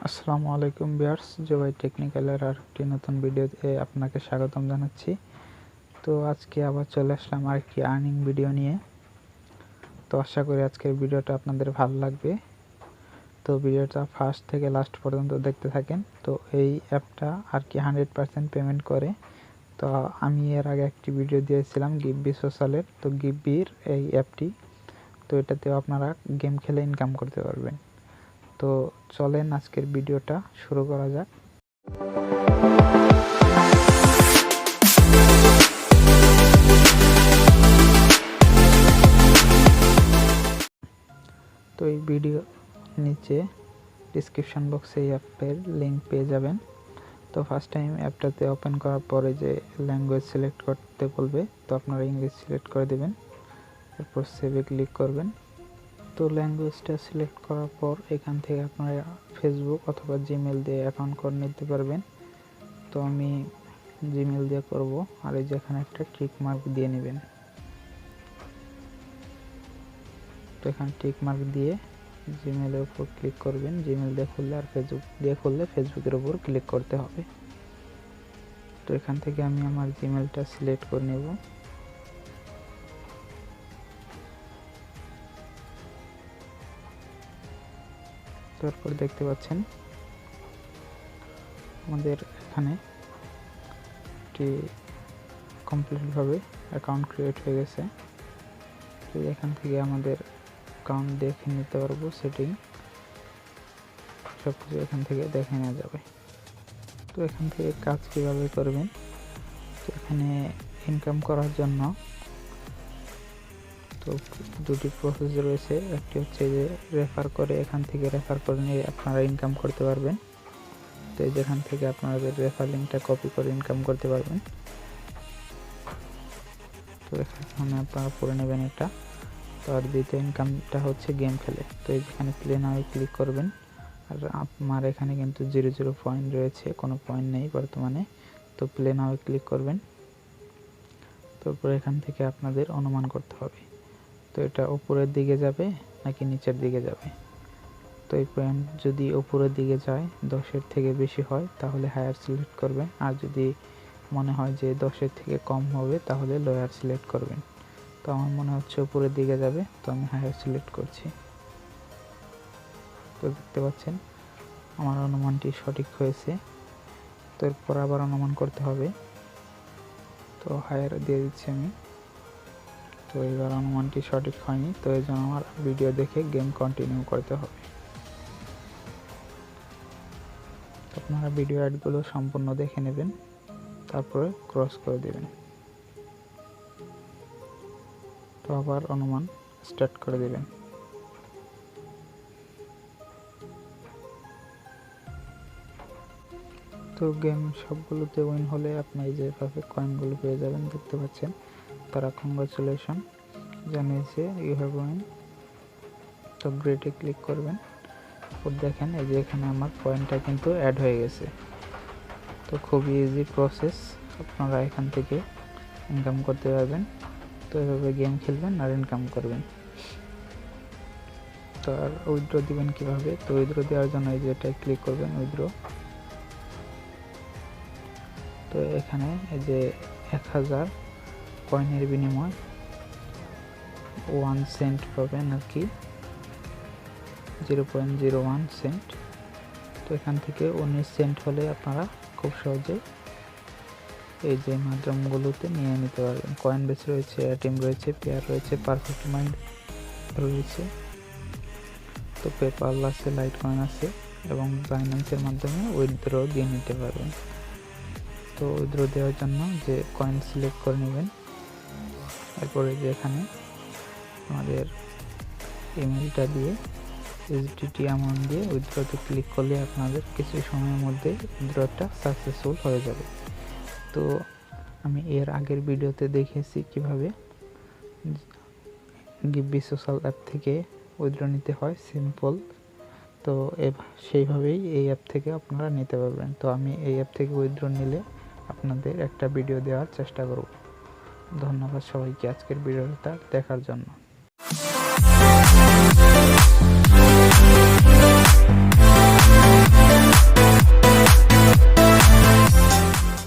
আসসালামু আলাইকুম ভিউয়ার্স, জবাই টেকনিক্যালের আরেকটি নতুন ভিডিওতে আপনাকে স্বাগতম জানাচ্ছি। তো আজকে আবার চলে আসলাম আরেকটি আর্নিং ভিডিও নিয়ে। তো আশা করি আজকের ভিডিওটা আপনাদের ভালো লাগবে। তো ভিডিওটা ফার্স্ট থেকে লাস্ট পর্যন্ত দেখতে থাকেন। তো এই অ্যাপটা আর কি 100% পেমেন্ট করে। তো আমি এর আগে একটি ভিডিও দিয়েছিলাম গিব্বি সোশ্যালের। তো গিব্বির এই অ্যাপটি, তো এটাতেও আপনারা গেম খেলে ইনকাম করতে পারবেন। তো চলেন আজকের ভিডিওটা শুরু করা যাক। তো এই ভিডিও নিচে ডিসক্রিপশন বক্সে এই অ্যাপের লিঙ্ক পেয়ে যাবেন। তো ফার্স্ট টাইম অ্যাপটাতে ওপেন করার পরে যে ল্যাঙ্গুয়েজ সিলেক্ট করতে বলবে, তো আপনারা ইংলিশ সিলেক্ট করে দেবেন। এরপর সেভে ক্লিক করবেন। তো ল্যাঙ্গুয়েজটা সিলেক্ট করার পর এখান থেকে আপনারা ফেসবুক অথবা জিমেল দিয়ে অ্যাকাউন্ট করে নিতে পারবেন। তো আমি জিমেল দিয়ে করব। আর এই যে এখানে একটা টিক মার্ক দিয়ে নেবেন। তো এখানে টিক মার্ক দিয়ে জিমেলের উপর ক্লিক করবেন। জিমেল দিয়ে খুললে আর ফেসবুক দিয়ে খুললে ফেসবুকের উপর ক্লিক করতে হবে। তো এখান থেকে আমি আমার জিমেলটা সিলেক্ট করে নেব। তারপর দেখতে পাচ্ছেন আমাদের এখানে একটি কমপ্লিটভাবে অ্যাকাউন্ট ক্রিয়েট হয়ে গেছে। তো এখান থেকে আমাদের অ্যাকাউন্ট দেখে নিতে পারবো, সেটিং সব কিছু এখান থেকে দেখে নেওয়া যাবে। তো এখান থেকে কাজ কীভাবে করবেন, তো এখানে ইনকাম করার জন্য তো দুটি প্রসেস রয়েছে। একটি হচ্ছে যে রেফার করে, এখান থেকে রেফার করে নিয়ে আপনারা ইনকাম করতে পারবেন। তো যেখান থেকে আপনাদের রেফার লিঙ্কটা কপি করে ইনকাম করতে পারবেন। তো এখানে আপনারা পড়ে নেবেন এটা। তো আর দ্বিতীয় ইনকামটা হচ্ছে গেম খেলে। তো এই যেখানে প্লে নাও ক্লিক করবেন। আর আমার এখানে কিন্তু 0 পয়েন্ট রয়েছে, কোনো পয়েন্ট নেই বর্তমানে। তো প্লে নাও ক্লিক করবেন। তারপর এখান থেকে আপনাদের অনুমান করতে হবে, তো এটা উপরের দিকে যাবে নাকি নিচের দিকে যাবে। তো এই পয়েন্ট যদি উপরের দিকে যায়, 10-এর থেকে বেশি হয়, তাহলে হায়ার সিলেক্ট করবেন। আর যদি মনে হয় যে 10-এর থেকে কম হবে, তাহলে লোয়ার সিলেক্ট করবেন। তো আমার মনে হচ্ছে উপরের দিকে যাবে, তো আমি হায়ার সিলেক্ট করছি। তো দেখতে পাচ্ছেন আমার অনুমানটি সঠিক হয়েছে। তো এরপর আবার অনুমান করতে হবে। তো হায়ার দিয়ে দিচ্ছি আমি। তো এবার অনুমানটি সঠিক হয়নি, তো এই জন্য আমার ভিডিও দেখে গেম কন্টিনিউ করতে হবে। আপনারা ভিডিও অ্যাডগুলো সম্পূর্ণ দেখে নেবেন, তারপরে ক্রস করে দেবেন। তো আবার অনুমান স্টার্ট করে দেবেন। তো গেম সবগুলোতে উইন হলে আপনি যেভাবে কয়েনগুলো পেয়ে যাবেন দেখতে পাচ্ছেন। তারা কংগ্রাচুলেশন জানিয়েছে, ইউ হ্যাভ উইন। তো গ্রেটে ক্লিক করবেন। তো দেখেন এই যে এখানে আমার পয়েন্টটা কিন্তু অ্যাড হয়ে গেছে। তো খুবই ইজি প্রসেস, আপনারা এখান থেকে ইনকাম করতে পারবেন। তো এভাবে গেম খেলবেন আর ইনকাম করবেন। তো আর উইথড্র দিবেন কিভাবে, তো উইথড্র দেওয়ার জন্য এই যে এটাই ক্লিক করবেন, উইথড্র। তো এখানে এই যে 1000 কয়েনের বিনিময় 1 সেন্ট পাবেন আর কি, 0.01 সেন্ট। তো এখান থেকে 19 সেন্ট হলে আপনারা খুব সহজে এই যে মাধ্যমগুলোতে নিয়ে নিতে পারবেন। কয়েন বেস রয়েছে, এটিএম রয়েছে, পেয়ার রয়েছে, পারফেক্ট মাইন্ড রয়েছে, তো পেপাল আছে, লাইট কয়েন আছে, এবং বাইন্যান্সের মাধ্যমে উইথড্র দিয়ে নিতে পারবেন। তো উইথড্র দেওয়ার জন্য যে কয়েন সিলেক্ট করে নেবেন। এরপরে যে এখানে আমাদের ইমেলটা দিয়ে এসডিটি অ্যামাউন্ট দিয়ে উইথড্রতে ক্লিক করলে আপনাদের কিছু সময়ের মধ্যে উইথড্রটা সাকসেসফুল হয়ে যাবে। তো আমি এর আগের ভিডিওতে দেখিয়েছি কিভাবে গিব্বি সোশ্যাল অ্যাপ থেকে উইথড্র নিতে হয়, সিম্পল। তো সেইভাবেই এই অ্যাপ থেকে আপনারা নিতে পারবেন। তো আমি এই অ্যাপ থেকে উইথড্র নিলে আপনাদের একটা ভিডিও দেওয়ার চেষ্টা করব। ধন্যবাদ সবাইকে আজকের ভিডিওটা দেখার জন্য।